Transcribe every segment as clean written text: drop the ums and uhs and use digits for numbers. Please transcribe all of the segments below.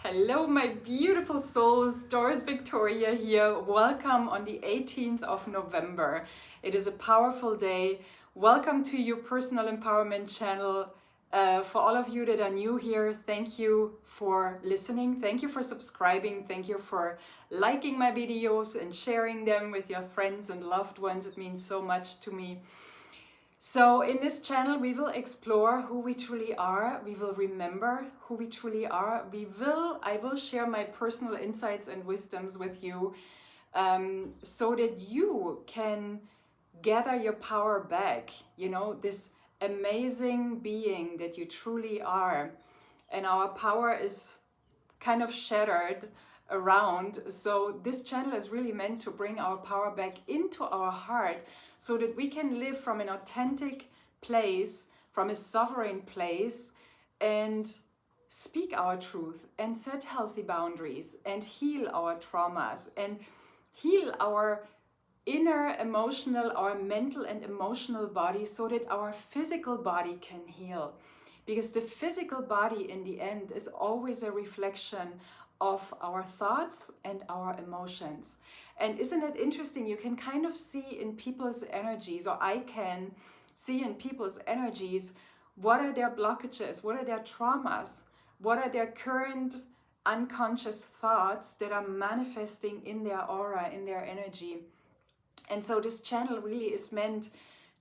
Hello, my beautiful souls. Doris Victoria here. Welcome on the 18th of November. It is a powerful day. Welcome to your personal empowerment channel. For all of you that are new here, thank you for listening. Thank you for subscribing. Thank you for liking my videos and sharing them with your friends and loved ones. It means so much to me. So in this channel, we will explore who we truly are. We will remember who we truly are. I will share my personal insights and wisdoms with you so that you can gather your power back. You know, this amazing being that you truly are. And our power is kind of shattered around. So this channel is really meant to bring our power back into our heart so that we can live from an authentic place, from a sovereign place, and speak our truth and set healthy boundaries and heal our traumas and heal our inner emotional, our mental and emotional body so that our physical body can heal. Because the physical body in the end is always a reflection of our thoughts and our emotions. And isn't it interesting? You can kind of see in people's energies, or I can see in people's energies, what are their blockages, what are their traumas, what are their current unconscious thoughts that are manifesting in their aura, in their energy. And so this channel really is meant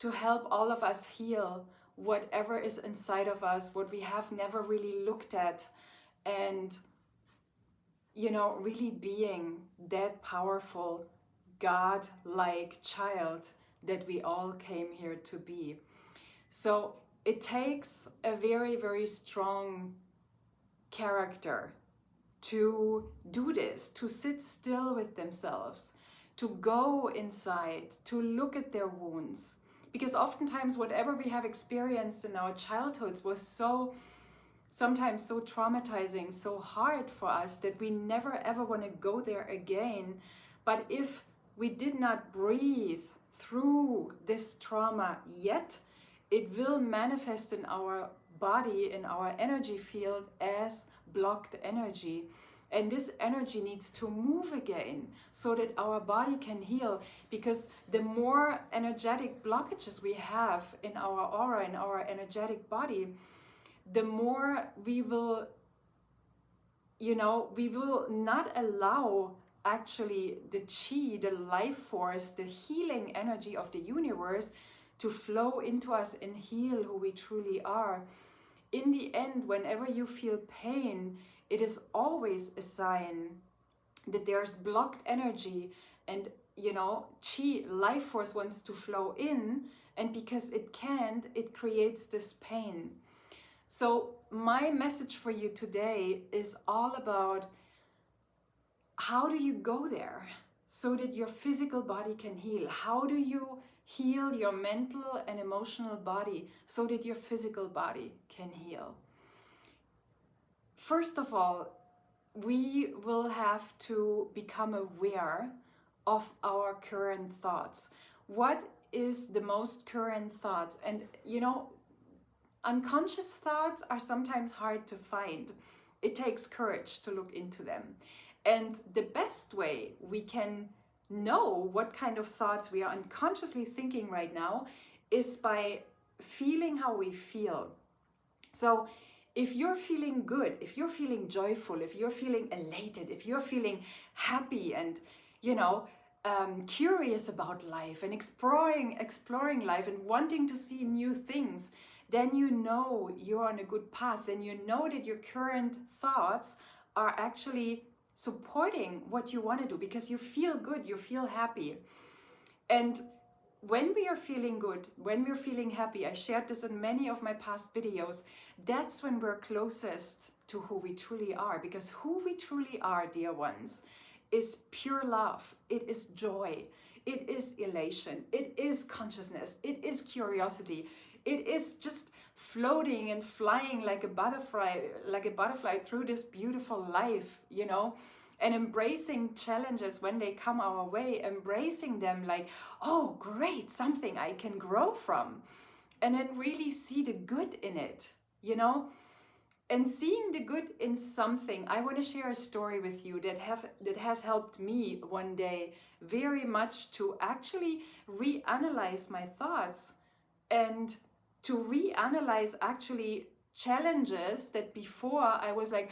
to help all of us heal whatever is inside of us, what we have never really looked at, and really being that powerful, God-like child that we all came here to be. So it takes a very, very strong character to do this, to sit still with themselves, to go inside, to look at their wounds. Because oftentimes whatever we have experienced in our childhoods was sometimes so traumatizing, so hard for us that we never ever want to go there again. But if we did not breathe through this trauma yet, it will manifest in our body, in our energy field as blocked energy. And this energy needs to move again so that our body can heal. Because the more energetic blockages we have in our aura, in our energetic body, the more we will not allow actually the chi, the life force, the healing energy of the universe to flow into us and heal who we truly are. In the end, whenever you feel pain, it is always a sign that there's blocked energy and, chi, life force wants to flow in, and because it can't, it creates this pain. So my message for you today is all about how do you go there so that your physical body can heal? How do you heal your mental and emotional body so that your physical body can heal? First of all, we will have to become aware of our current thoughts. What is the most current thoughts? And unconscious thoughts are sometimes hard to find. It takes courage to look into them. And the best way we can know what kind of thoughts we are unconsciously thinking right now is by feeling how we feel. So if you're feeling good, if you're feeling joyful, if you're feeling elated, if you're feeling happy and, curious about life and exploring life and wanting to see new things, then you know you're on a good path. Then you know that your current thoughts are actually supporting what you want to do because you feel good, you feel happy. And when we are feeling good, when we're feeling happy, I shared this in many of my past videos, that's when we're closest to who we truly are. Because who we truly are, dear ones, is pure love. It is joy. It is elation. It is consciousness. It is curiosity. It is just floating and flying like a butterfly through this beautiful life, and embracing challenges when they come our way, embracing them like, oh, great, something I can grow from, and then really see the good in it, And seeing the good in something, I want to share a story with you that has helped me one day very much to actually reanalyze my thoughts and to reanalyze actually challenges that before I was like,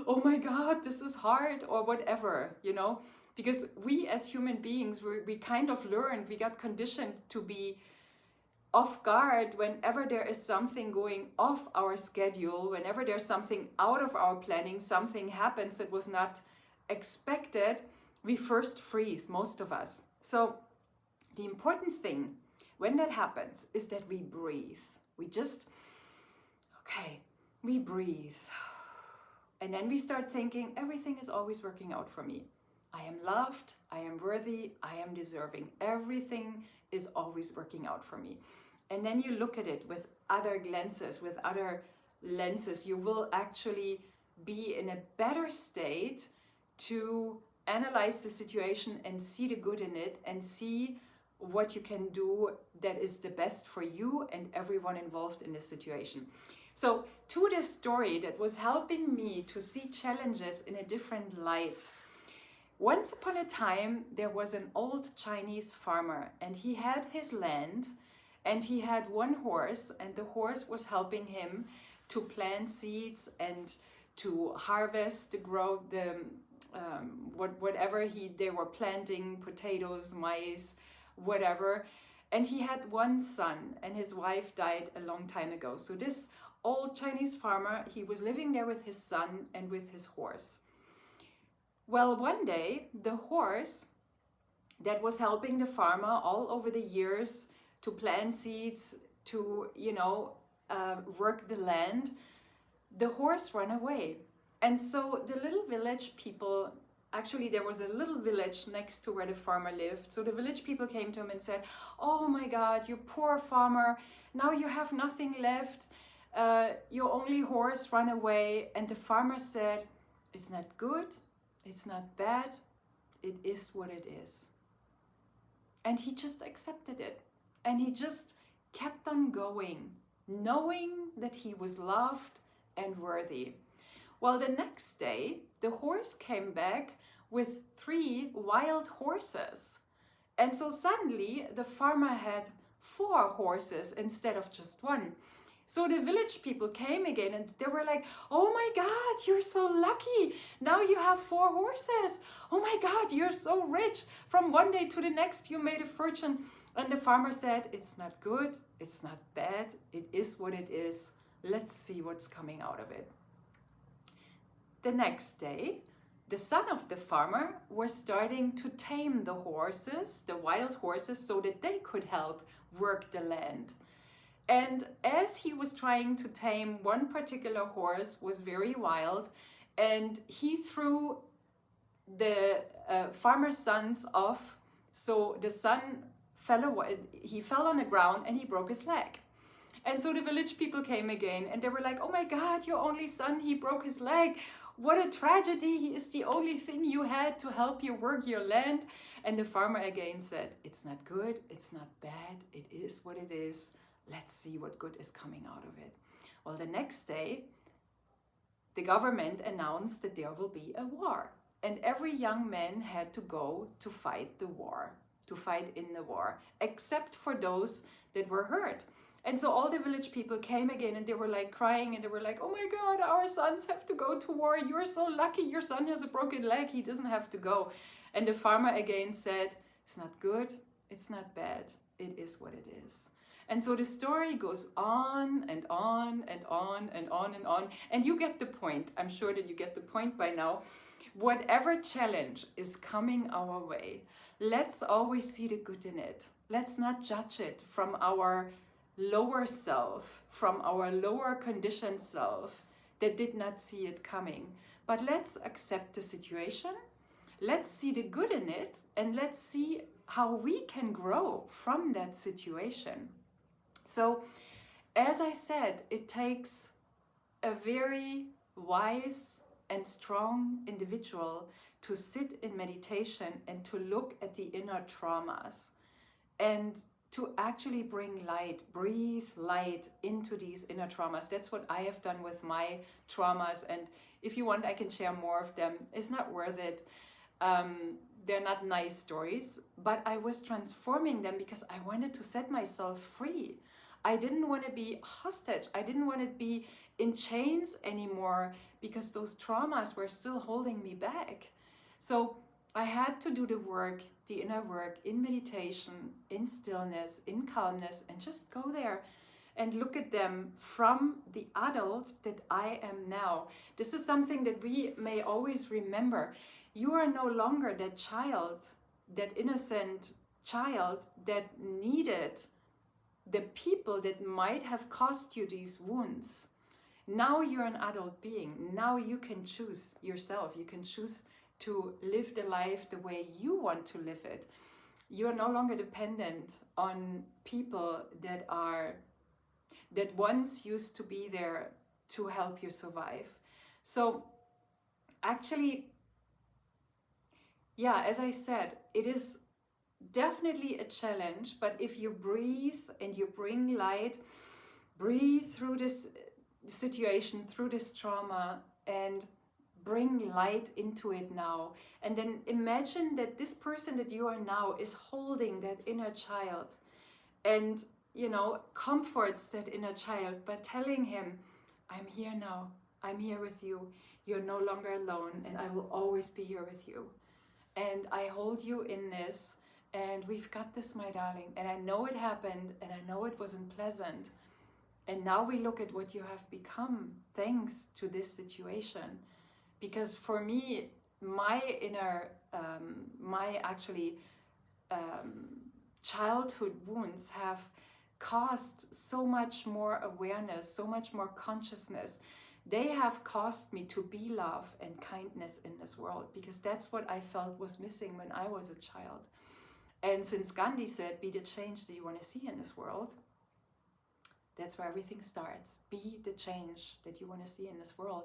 oh my God, this is hard or whatever, you know, because we as human beings, we kind of learned, we got conditioned to be off guard whenever there is something going off our schedule, whenever there's something out of our planning, something happens that was not expected, we first freeze, most of us. So the important thing when that happens is that we breathe. We just, okay, we breathe. And then we start thinking, everything is always working out for me. I am loved, I am worthy, I am deserving. Everything is always working out for me. And then you look at it with other lenses, you will actually be in a better state to analyze the situation and see the good in it and see what you can do that is the best for you and everyone involved in this situation. So to this story that was helping me to see challenges in a different light. Once upon a time, there was an old Chinese farmer and he had his land and he had one horse, and the horse was helping him to plant seeds and to harvest, to grow the whatever they were planting, potatoes, maize, whatever. And he had one son and his wife died a long time ago. So this old Chinese farmer, he was living there with his son and with his horse. Well, one day, the horse that was helping the farmer all over the years to plant seeds, to, work the land, the horse ran away. And so the little village people, actually there was a little village next to where the farmer lived. So the village people came to him and said, oh my God, you poor farmer, now you have nothing left. Your only horse ran away. And the farmer said, it's not good. It's not bad, it is what it is. And he just accepted it. And he just kept on going, knowing that he was loved and worthy. Well, the next day, the horse came back with 3 wild horses. And so suddenly the farmer had 4 horses instead of just 1. So the village people came again and they were like, oh my God, you're so lucky. Now you have 4 horses. Oh my God, you're so rich. From one day to the next, you made a fortune. And the farmer said, it's not good, it's not bad, it is what it is. Let's see what's coming out of it. The next day, the son of the farmer was starting to tame the horses, the wild horses, so that they could help work the land. And as he was trying to tame one particular horse was very wild, and he threw the farmer's sons off. So the son fell away, he fell on the ground and he broke his leg. And so the village people came again and they were like, oh my God, your only son, he broke his leg. What a tragedy. He is the only thing you had to help you work your land. And the farmer again said, it's not good, it's not bad, it is what it is. Let's see what good is coming out of it. Well, the next day, the government announced that there will be a war. And every young man had to go to fight the war, to fight in the war, except for those that were hurt. And so all the village people came again and they were like crying and they were like, oh my God, our sons have to go to war. You're so lucky. Your son has a broken leg. He doesn't have to go. And the farmer again said, it's not good. It's not bad. It is what it is. And so the story goes on and on and on and on and on. And you get the point. I'm sure that you get the point by now. Whatever challenge is coming our way, let's always see the good in it. Let's not judge it from our lower self, from our lower conditioned self that did not see it coming. But let's accept the situation. Let's see the good in it, and let's see how we can grow from that situation. So, as I said, it takes a very wise and strong individual to sit in meditation and to look at the inner traumas and to actually bring light, breathe light into these inner traumas. That's what I have done with my traumas. And if you want, I can share more of them. It's not worth it. They're not nice stories, but I was transforming them because I wanted to set myself free. I didn't want to be hostage. I didn't want to be in chains anymore because those traumas were still holding me back. So I had to do the work, the inner work, in meditation, in stillness, in calmness, and just go there and look at them from the adult that I am now. This is something that we may always remember. You are no longer that child, that innocent child that needed the people that might have caused you these wounds. Now you're an adult being. Now you can choose yourself. You can choose to live the life the way you want to live it. You're no longer dependent on people that once used to be there to help you survive. So actually, yeah, as I said, it is definitely a challenge, but if you breathe and you bring light, breathe through this situation, through this trauma, and bring light into it now. And then imagine that this person that you are now is holding that inner child and, comforts that inner child by telling him, I'm here now, I'm here with you, you're no longer alone, and I will always be here with you. And I hold you in this, and we've got this, my darling. And I know it happened, and I know it wasn't pleasant. And now we look at what you have become thanks to this situation. Because for me, my inner, childhood wounds have caused so much more awareness, so much more consciousness. They have caused me to be love and kindness in this world, because that's what I felt was missing when I was a child. And since Gandhi said, be the change that you want to see in this world, that's where everything starts. Be the change that you want to see in this world.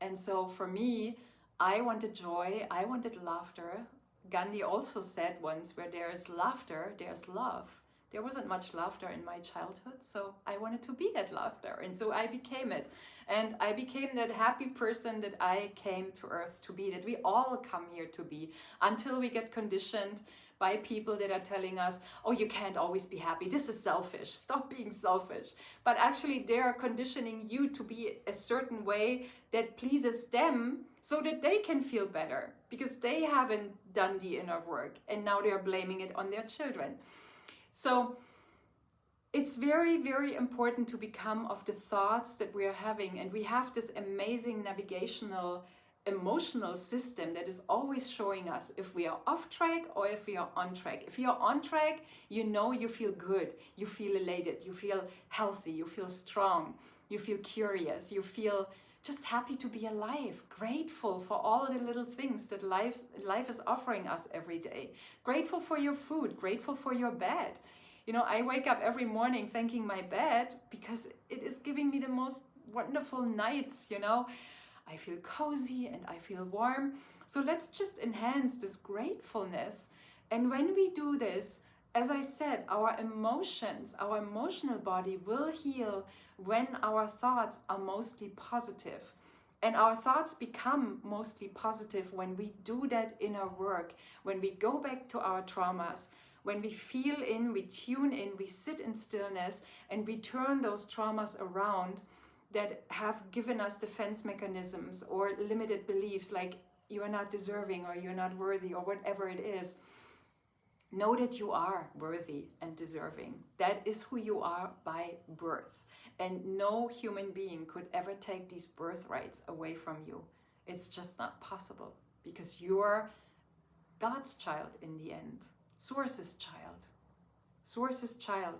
And so for me, I wanted joy, I wanted laughter. Gandhi also said once, where there is laughter, there's love. There wasn't much laughter in my childhood, so I wanted to be that laughter. And so I became it. And I became that happy person that I came to earth to be, that we all come here to be, until we get conditioned by people that are telling us, oh, you can't always be happy. This is selfish. Stop being selfish. But actually, they are conditioning you to be a certain way that pleases them so that they can feel better, because they haven't done the inner work and now they're blaming it on their children. So it's very, very important to become of the thoughts that we are having. And we have this amazing navigational emotional system that is always showing us if we are off track or if we are on track. If you're on track, you feel good, you feel elated, you feel healthy, you feel strong, you feel curious, you feel just happy to be alive, grateful for all the little things that life is offering us every day. Grateful for your food, grateful for your bed. I wake up every morning thanking my bed because it is giving me the most wonderful nights, I feel cozy and I feel warm. So let's just enhance this gratefulness. And when we do this, as I said, our emotions, our emotional body will heal when our thoughts are mostly positive. And our thoughts become mostly positive when we do that inner work, when we go back to our traumas, when we feel in, we tune in, we sit in stillness, and we turn those traumas around that have given us defense mechanisms or limited beliefs like you are not deserving or you're not worthy or whatever it is. Know that you are worthy and deserving. That is who you are by birth. And no human being could ever take these birthrights away from you. It's just not possible, because you're God's child in the end. Source's child. Source's child.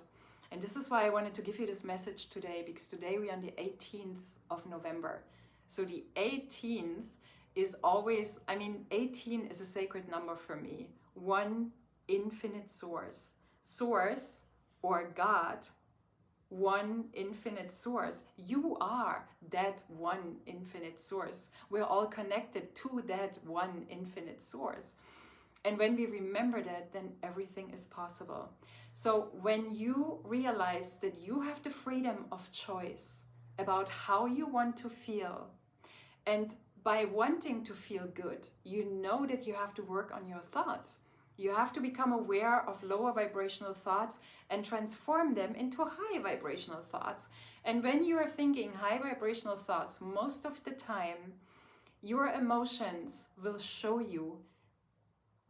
And this is why I wanted to give you this message today, because today we are on the 18th of November. So the 18th is always, 18 is a sacred number for me. One infinite source. Source, or God, one infinite source. You are that one infinite source. We're all connected to that one infinite source. And when we remember that, then everything is possible. So when you realize that you have the freedom of choice about how you want to feel, and by wanting to feel good, you know that you have to work on your thoughts. You have to become aware of lower vibrational thoughts and transform them into high vibrational thoughts. And when you are thinking high vibrational thoughts, most of the time, your emotions will show you,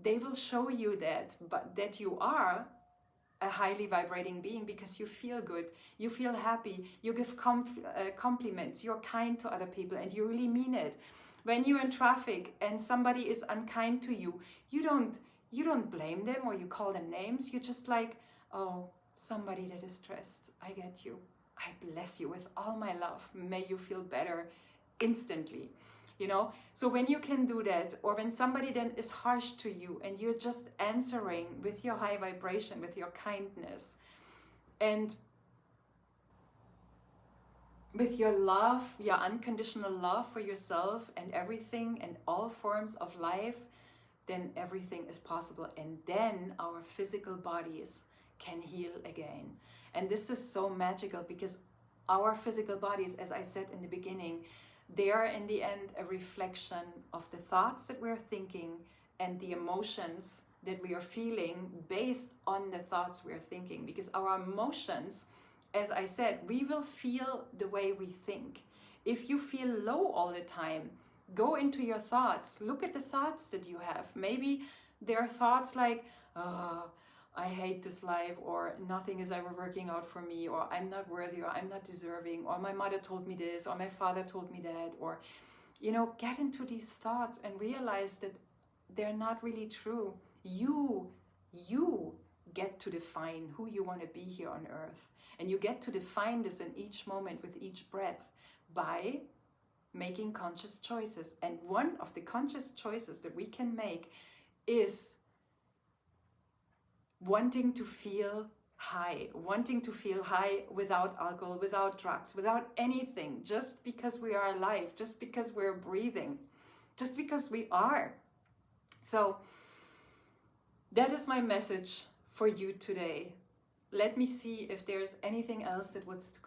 they will show you that you are a highly vibrating being, because you feel good, you feel happy, you give compliments, you're kind to other people, and you really mean it. When you're in traffic and somebody is unkind to you, you don't blame them or you call them names. You're just like, oh, somebody that is stressed, I get you. I bless you with all my love. May you feel better instantly. You know, so when you can do that, or when somebody then is harsh to you and you're just answering with your high vibration, with your kindness, and with your love, your unconditional love for yourself and everything and all forms of life, then everything is possible. And then our physical bodies can heal again. And this is so magical, because our physical bodies, as I said in the beginning, they are in the end a reflection of the thoughts that we're thinking and the emotions that we are feeling based on the thoughts we're thinking. Because our emotions, as I said, we will feel the way we think. If you feel low all the time, go into your thoughts, look at the thoughts that you have. Maybe there are thoughts like, I hate this life, or nothing is ever working out for me, or I'm not worthy, or I'm not deserving, or my mother told me this, or my father told me that, or, you know, get into these thoughts and realize that they're not really true. You get to define who you want to be here on earth. And you get to define this in each moment with each breath by making conscious choices. And one of the conscious choices that we can make is wanting to feel high without alcohol, without drugs, without anything, just because we are alive, just because we're breathing, just because we are. So that is my message for you today. Let me see if there's anything else that wants to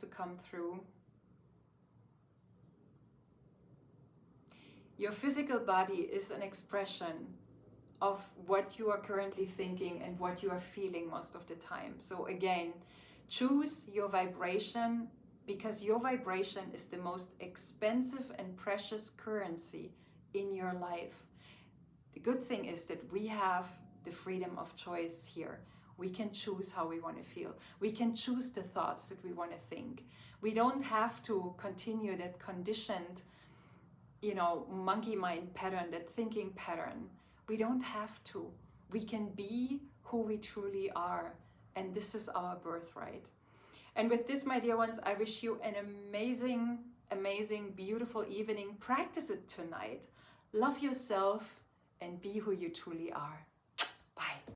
come through. Your physical body is an expression of what you are currently thinking and what you are feeling most of the time. So again, choose your vibration, because your vibration is the most expensive and precious currency in your life. The good thing is that we have the freedom of choice here. We can choose how we want to feel. We can choose the thoughts that we want to think. We don't have to continue that conditioned, monkey mind pattern, that thinking pattern. We don't have to. We can be who we truly are. And this is our birthright. And with this, my dear ones, I wish you an amazing, amazing, beautiful evening. Practice it tonight. Love yourself and be who you truly are. Bye.